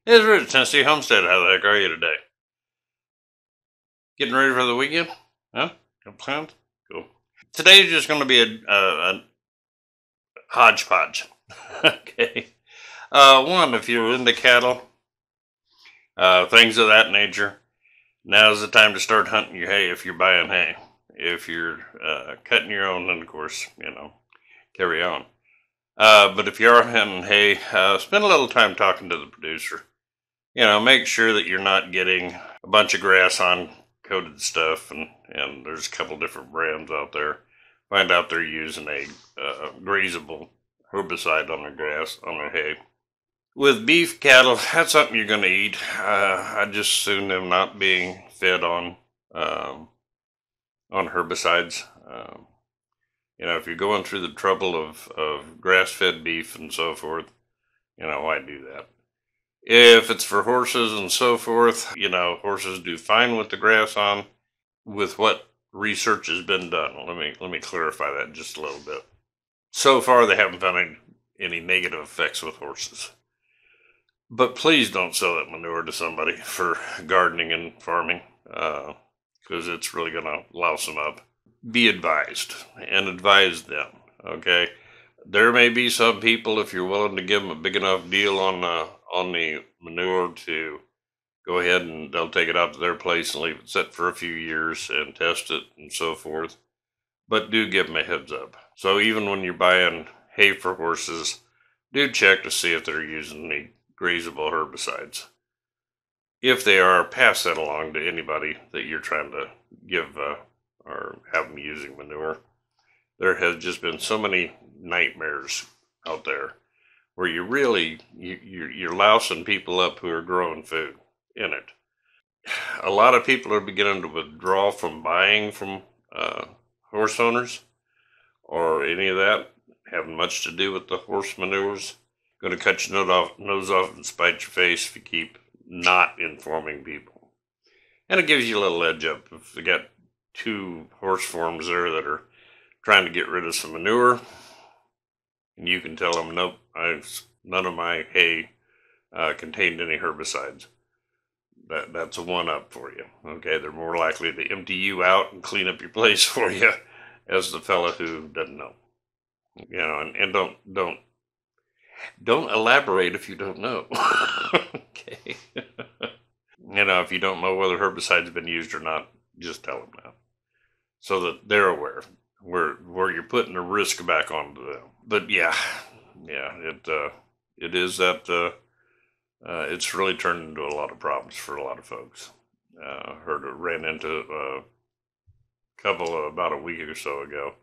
Hey, it's Rich, Tennessee Homestead. How the heck are you today? Getting ready for the weekend? Huh? Got plans? Cool. Today's just going to be a hodgepodge. Okay. One, if you're into cattle, things of that nature, now's the time to start hunting your hay if you're buying hay. If you're cutting your own, then of course, carry on. But if you are hunting hay, spend a little time talking to the producer. Make sure that you're not getting a bunch of grass on coated stuff, and there's a couple different brands out there. Find out they're using a grazable herbicide on their grass, on their hay. With beef cattle, that's something you're going to eat. I just assume them not being fed on herbicides. If you're going through the trouble of grass-fed beef and so forth, why do that? If it's for horses and so forth, horses do fine with the grass on. With what research has been done, let me clarify that just a little bit. So far, they haven't found any negative effects with horses. But please don't sell that manure to somebody for gardening and farming, because it's really going to louse them up. Be advised and advise them. Okay. There may be some people, if you're willing to give them a big enough deal on the manure, to go ahead and they'll take it out to their place and leave it set for a few years and test it and so forth. But do give them a heads up. So even when you're buying hay for horses, do check to see if they're using any grazable herbicides. If they are, pass that along to anybody that you're trying to give or have them using manure. There has just been so many nightmares out there where you're lousing people up who are growing food in it. A lot of people are beginning to withdraw from buying from horse owners or any of that having much to do with the horse manures. Going to cut your nose off and spite your face if you keep not informing people. And it gives you a little edge up if you got two horse farms there that are trying to get rid of some manure, and you can tell them, nope, none of my hay contained any herbicides. That's a one-up for you. Okay, they're more likely to empty you out and clean up your place for you as the fella who doesn't know. And don't elaborate if you don't know. Okay. If you don't know whether herbicides have been used or not, just tell them now, so that they're aware where you're putting the risk back onto them. But it is that it's really turned into a lot of problems for a lot of folks. Ran into a couple about a week or so ago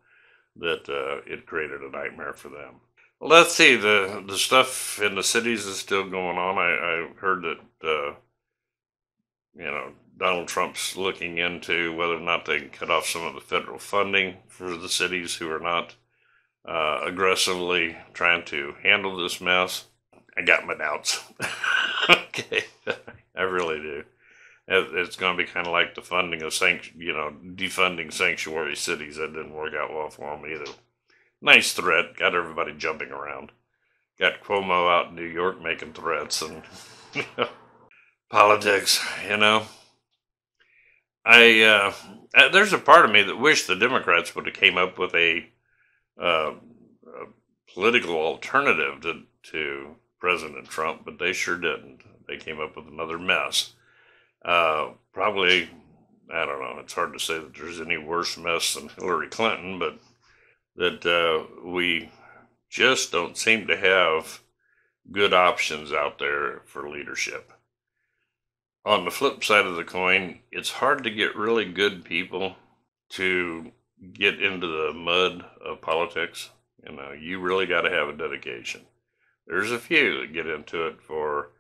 that it created a nightmare for them. Well, let's see, the stuff in the cities is still going on. I heard that Donald Trump's looking into whether or not they can cut off some of the federal funding for the cities who are not aggressively trying to handle this mess. I got my doubts. Okay, I really do. It's going to be kind of like the funding of defunding sanctuary cities. That didn't work out well for them either. Nice threat, got everybody jumping around. Got Cuomo out in New York making threats and politics. There's a part of me that wish the Democrats would have came up with a political alternative to President Trump, but they sure didn't. They came up with another mess. Probably, I don't know, it's hard to say that there's any worse mess than Hillary Clinton, but that we just don't seem to have good options out there for leadership. On the flip side of the coin, it's hard to get really good people to get into the mud of politics. You really got to have a dedication. There's a few that get into it for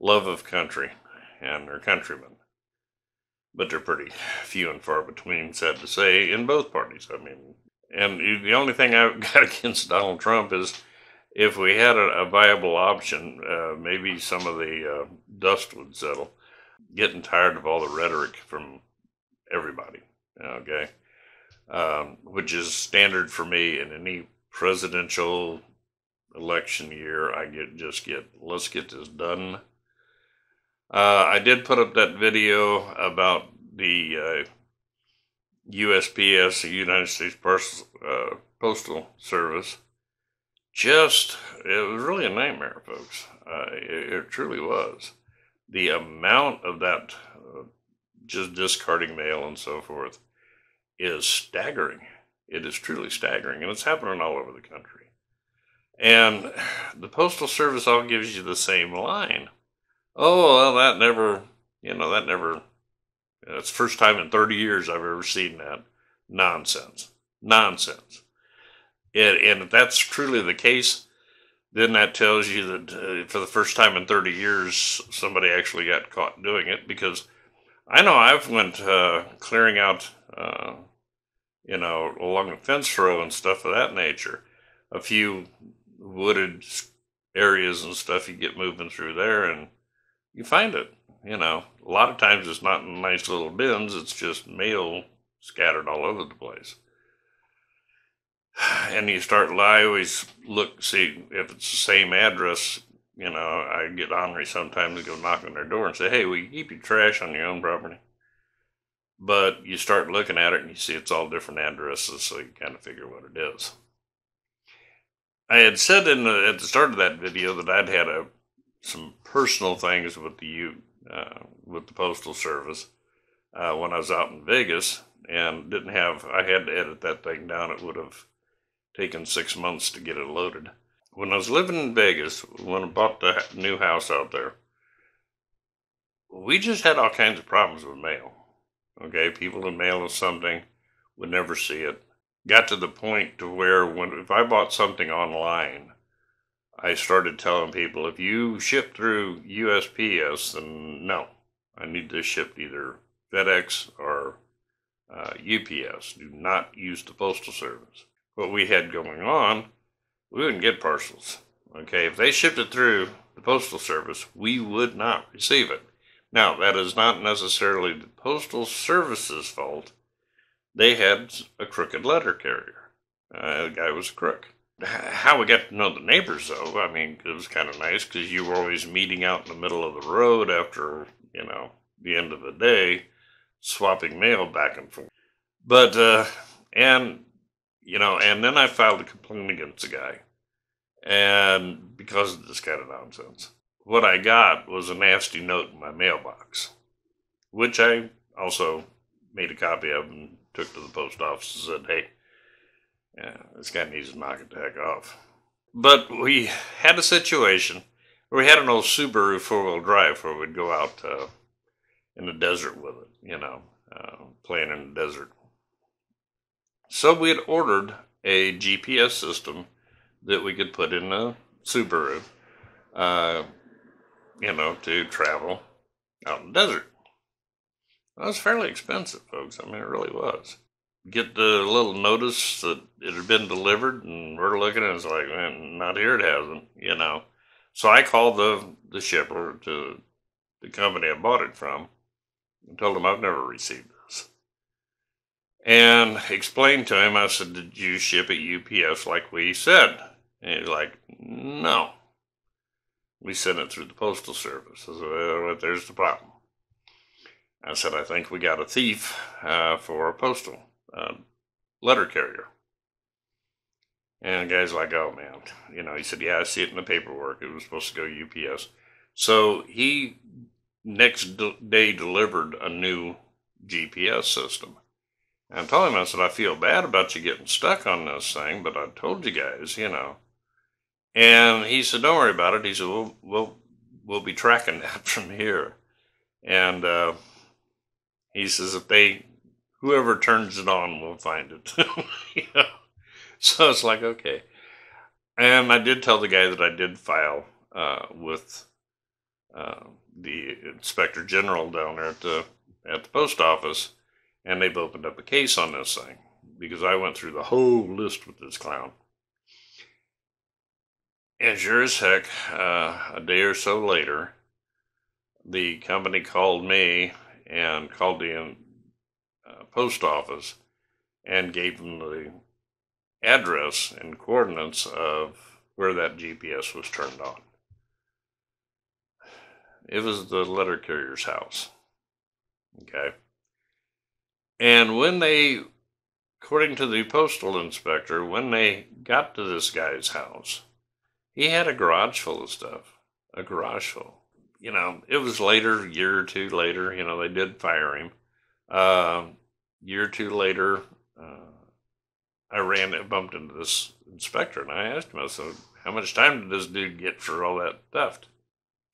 love of country and their countrymen, but they're pretty few and far between, sad to say, in both parties. And the only thing I've got against Donald Trump is if we had a viable option, maybe some of the dust would settle. Getting tired of all the rhetoric from everybody, okay? Which is standard for me in any presidential election year. Let's get this done I did put up that video about the USPS, the United States Postal Service. It was really a nightmare, folks. It truly was. The amount of that just discarding mail and so forth is staggering. It is truly staggering, and it's happening all over the country. And the Postal Service all gives you the same line. Oh, well, it's the first time in 30 years I've ever seen that. Nonsense. Nonsense. And if that's truly the case, then that tells you that for the first time in 30 years, somebody actually got caught doing it. Because I know I've went clearing out, along the fence row and stuff of that nature. A few wooded areas and stuff, you get moving through there and you find it. A lot of times it's not in nice little bins, it's just mail scattered all over the place. And I always see if it's the same address. I get ornery sometimes to go knock on their door and say, hey, will you keep your trash on your own property? But you start looking at it and you see it's all different addresses, so you kind of figure what it is. I had said at the start of that video that I'd had some personal things with the Postal Service when I was out in Vegas, and I had to edit that thing down. It would have taken 6 months to get it loaded. When I was living in Vegas, when I bought the new house out there, we just had all kinds of problems with mail. Okay, people would mail us something, would never see it. Got to the point to where if I bought something online, I started telling people, if you ship through USPS, then no, I need this shipped either FedEx or UPS. Do not use the Postal Service. What we had going on, we wouldn't get parcels. Okay, if they shipped it through the Postal Service, we would not receive it. Now, that is not necessarily the Postal Service's fault. They had a crooked letter carrier. The guy was a crook. How we got to know the neighbors, though, it was kind of nice because you were always meeting out in the middle of the road after, the end of the day, swapping mail back and forth. But, and then I filed a complaint against the guy. And because of this kind of nonsense, what I got was a nasty note in my mailbox, which I also made a copy of and took to the post office and said, hey, this guy needs to knock it the heck off. But we had a situation where we had an old Subaru four-wheel drive where we'd go out in the desert with it, playing in the desert. So we had ordered a GPS system that we could put in the Subaru, to travel out in the desert. That was fairly expensive, folks. It really was. Get the little notice that it had been delivered, and we're looking and it's like, man, not here, it hasn't, So I called the shipper to the company I bought it from and told him I've never received this. And explained to him, I said, did you ship it UPS like we said? And he's like, no. We sent it through the Postal Service. I said, well, there's the problem. I said, I think we got a thief for a postal letter carrier. And the guy's like, oh, man. He said, yeah, I see it in the paperwork. It was supposed to go UPS. So he next day delivered a new GPS system. And I told him, I said, I feel bad about you getting stuck on this thing, but I told you guys, And he said, don't worry about it. He said, we'll be tracking that from here. And he says, whoever turns it on will find it. So it's like, okay. And I did tell the guy that I did file with the Inspector General down there at the post office, and they've opened up a case on this thing because I went through the whole list with this clown. And sure as heck, a day or so later, the company called me and called the post office and gave them the address and coordinates of where that GPS was turned on. It was the letter carrier's house. Okay. And when they, according to the postal inspector, when they got to this guy's house, he had a garage full of stuff. A garage full. You know, it was later, a year or two later, you know, they did fire him. Year or two later, I bumped into this inspector, and I asked him, I said, how much time did this dude get for all that theft?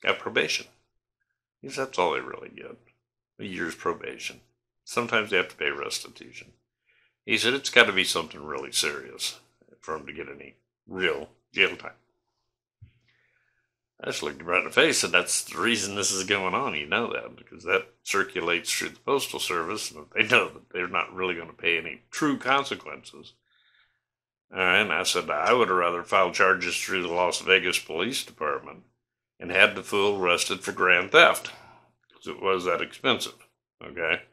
Got probation. He said, that's all they really get. A year's probation. Sometimes they have to pay restitution. He said, it's got to be something really serious for him to get any real jail time. I just looked him right in the face, and that's the reason this is going on. You know that, because that circulates through the Postal Service, and they know that they're not really going to pay any true consequences. And I said, I would have rather filed charges through the Las Vegas Police Department and had the fool arrested for grand theft, because it was that expensive, okay?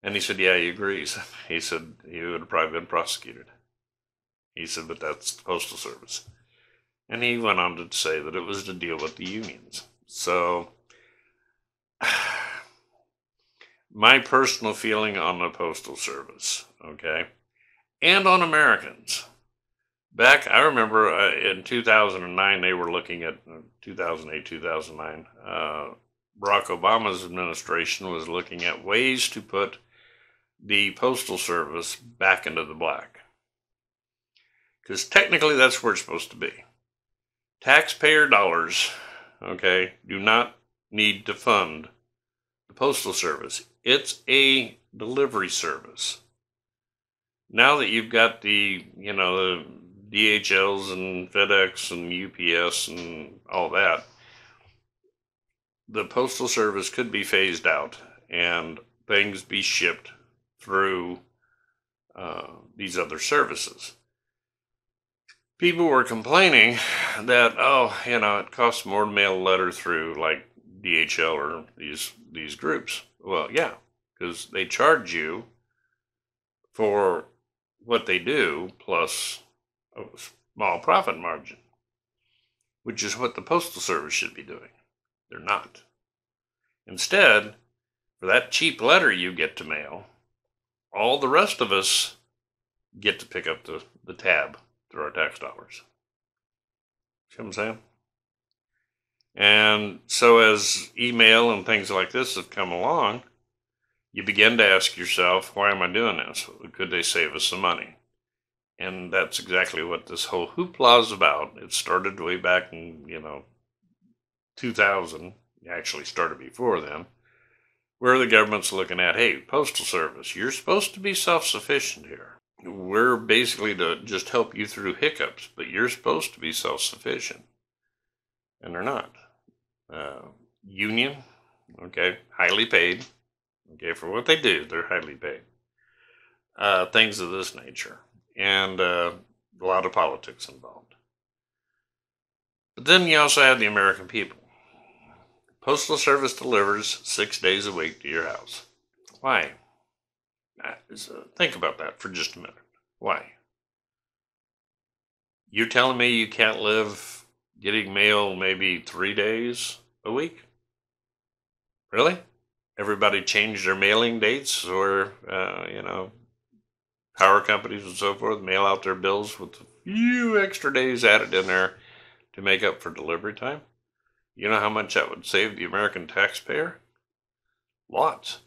And he said, yeah, he agrees. He said he would have probably been prosecuted. He said, but that's the Postal Service. And he went on to say that it was to deal with the unions. So, my personal feeling on the Postal Service, okay, and on Americans. Back, I remember in 2009, they were looking at 2008, 2009, Barack Obama's administration was looking at ways to put the Postal Service back into the black. Because technically that's where it's supposed to be. Taxpayer dollars, okay, do not need to fund the Postal Service. It's a delivery service. Now that you've got the, you know, the DHLs and FedEx and UPS and all that, the Postal Service could be phased out and things be shipped through these other services. People were complaining that, oh, you know, it costs more to mail a letter through like DHL or these groups. Well, yeah, because they charge you for what they do plus a small profit margin, which is what the Postal Service should be doing. They're not. Instead, for that cheap letter you get to mail, all the rest of us get to pick up the tab through our tax dollars. See what I'm saying? And so as email and things like this have come along, you begin to ask yourself, why am I doing this? Could they save us some money? And that's exactly what this whole hoopla is about. It started way back in, 2000. It actually started before then, where the government's looking at, hey, Postal Service, you're supposed to be self-sufficient here. We're basically to just help you through hiccups, but you're supposed to be self-sufficient. And they're not. Union, okay, highly paid. Okay, for what they do, they're highly paid. Things of this nature. And a lot of politics involved. But then you also have the American people. Postal Service delivers 6 days a week to your house. Why? Think about that for just a minute. Why? You're telling me you can't live getting mail maybe 3 days a week? Really? Everybody changed their mailing dates, or, power companies and so forth mail out their bills with a few extra days added in there to make up for delivery time? You know how much that would save the American taxpayer? Lots.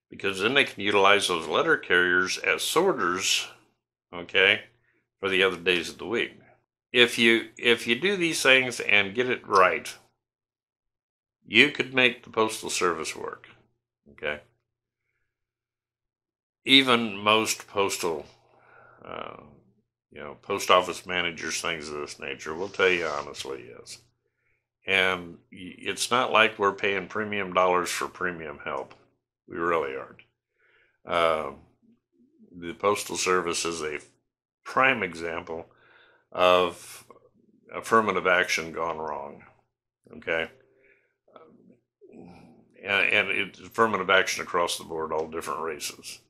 Because then they can utilize those letter carriers as sorters, okay, for the other days of the week. If you do these things and get it right, you could make the Postal Service work, okay? Even most postal, post office managers, things of this nature, will tell you honestly, yes. And it's not like we're paying premium dollars for premium help. We really aren't. The Postal Service is a prime example of affirmative action gone wrong. Okay? And it's affirmative action across the board, all different races.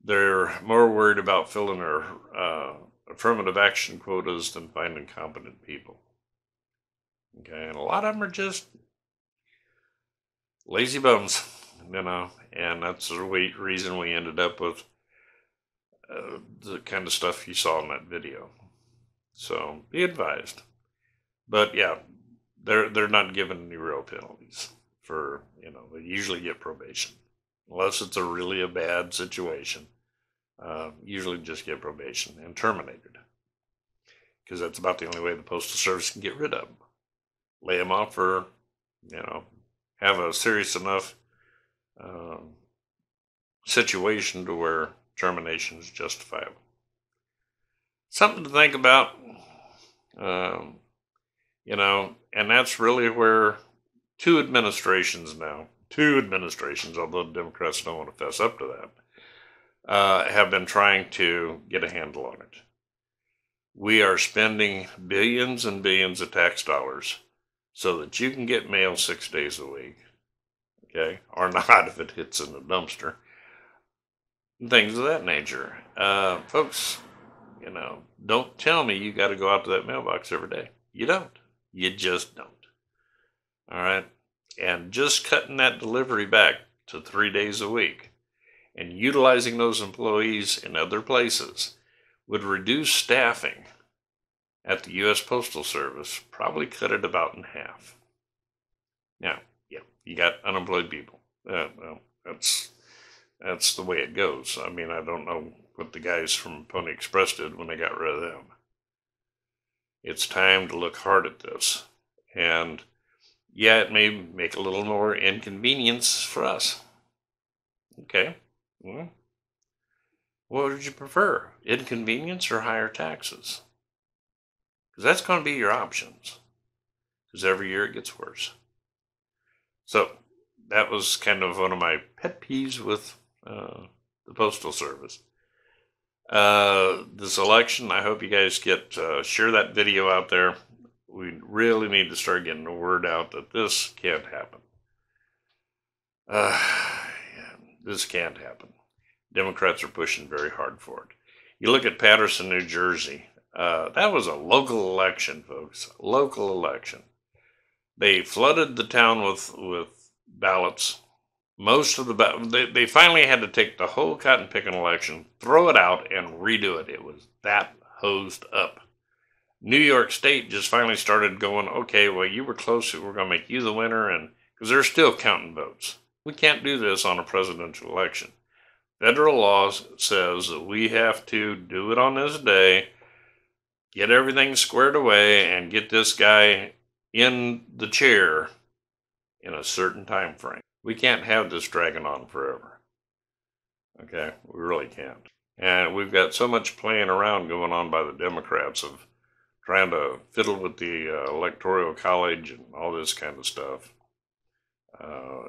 They're more worried about filling their affirmative action quotas than finding competent people. Okay? And a lot of them are just lazy bums, and that's the reason we ended up with the kind of stuff you saw in that video. So be advised. But yeah, they're not given any real penalties for, they usually get probation. Unless it's really a bad situation. Usually just get probation and terminated. Because that's about the only way the Postal Service can get rid of them. Lay them off for, have a serious enough situation to where termination is justifiable. Something to think about, and that's really where two administrations, although the Democrats don't want to fess up to that, have been trying to get a handle on it. We are spending billions and billions of tax dollars so that you can get mail 6 days a week, okay? Or not if it hits in the dumpster. Things of that nature. Folks, don't tell me you got to go out to that mailbox every day. You don't. You just don't. All right? And just cutting that delivery back to 3 days a week and utilizing those employees in other places would reduce staffing at the U.S. Postal Service, probably cut it about in half. Now, yeah, you got unemployed people. Well, that's the way it goes. I mean, I don't know what the guys from Pony Express did when they got rid of them. It's time to look hard at this. And yeah, it may make a little more inconvenience for us. Okay. Well, what would you prefer? Inconvenience or higher taxes? Because that's going to be your options. Because every year it gets worse. So that was kind of one of my pet peeves with the Postal Service. This election, I hope you guys share that video out there. We really need to start getting the word out that this can't happen. This can't happen. Democrats are pushing very hard for it. You look at Paterson, New Jersey. That was a local election, folks. Local election. They flooded the town with ballots. Most of they finally had to take the whole cotton picking election, throw it out, and redo it. It was that hosed up. New York State just finally started going, okay, well, you were close, we're going to make you the winner, and because they're still counting votes. We can't do this on a presidential election. Federal law says that we have to do it on this day, get everything squared away, and get this guy in the chair in a certain time frame. We can't have this dragging on forever. Okay? We really can't. And we've got so much playing around going on by the Democrats of trying to fiddle with the Electoral College and all this kind of stuff.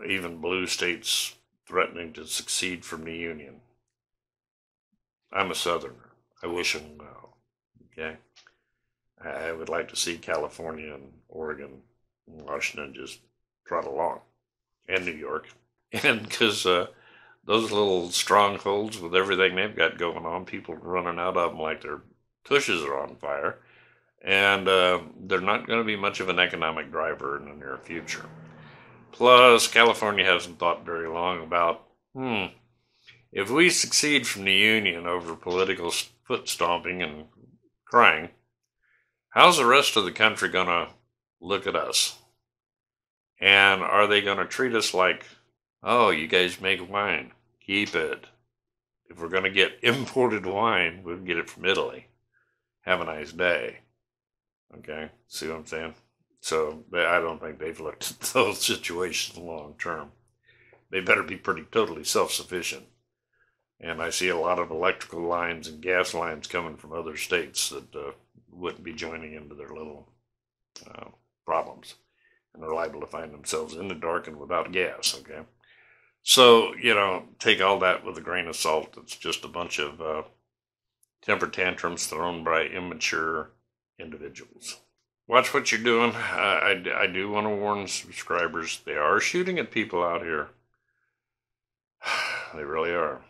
Even blue states threatening to secede from the Union. I'm a Southerner. I wish them well. Okay? I would like to see California and Oregon and Washington just trot along. And New York. And because those little strongholds with everything they've got going on, people running out of them like their tushes are on fire. And they're not going to be much of an economic driver in the near future. Plus, California hasn't thought very long about, if we succeed from the Union over political foot stomping and crying, how's the rest of the country going to look at us? And are they going to treat us like, oh, you guys make wine, keep it. If we're going to get imported wine, we can get it from Italy. Have a nice day. Okay, see what I'm saying? So I don't think they've looked at those situations long term. They better be totally self-sufficient. And I see a lot of electrical lines and gas lines coming from other states that wouldn't be joining into their little problems. And they're liable to find themselves in the dark and without gas, okay? So, take all that with a grain of salt. It's just a bunch of temper tantrums thrown by immature individuals. Watch what you're doing. I do want to warn subscribers. They are shooting at people out here. They really are.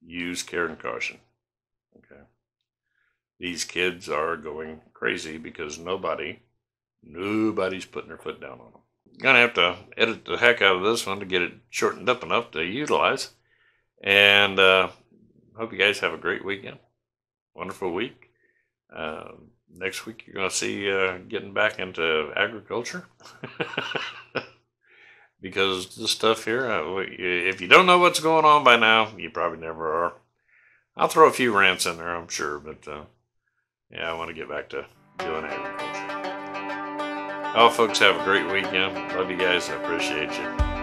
Use care and caution. Okay. These kids are going crazy because nobody's putting their foot down on them. Gonna have to edit the heck out of this one to get it shortened up enough to utilize. And hope you guys have a great weekend. Wonderful week. Next week, you're going to see getting back into agriculture. Because this stuff here, if you don't know what's going on by now, you probably never are. I'll throw a few rants in there, I'm sure. But yeah, I want to get back to doing agriculture. All folks, have a great weekend. Love you guys. I appreciate you.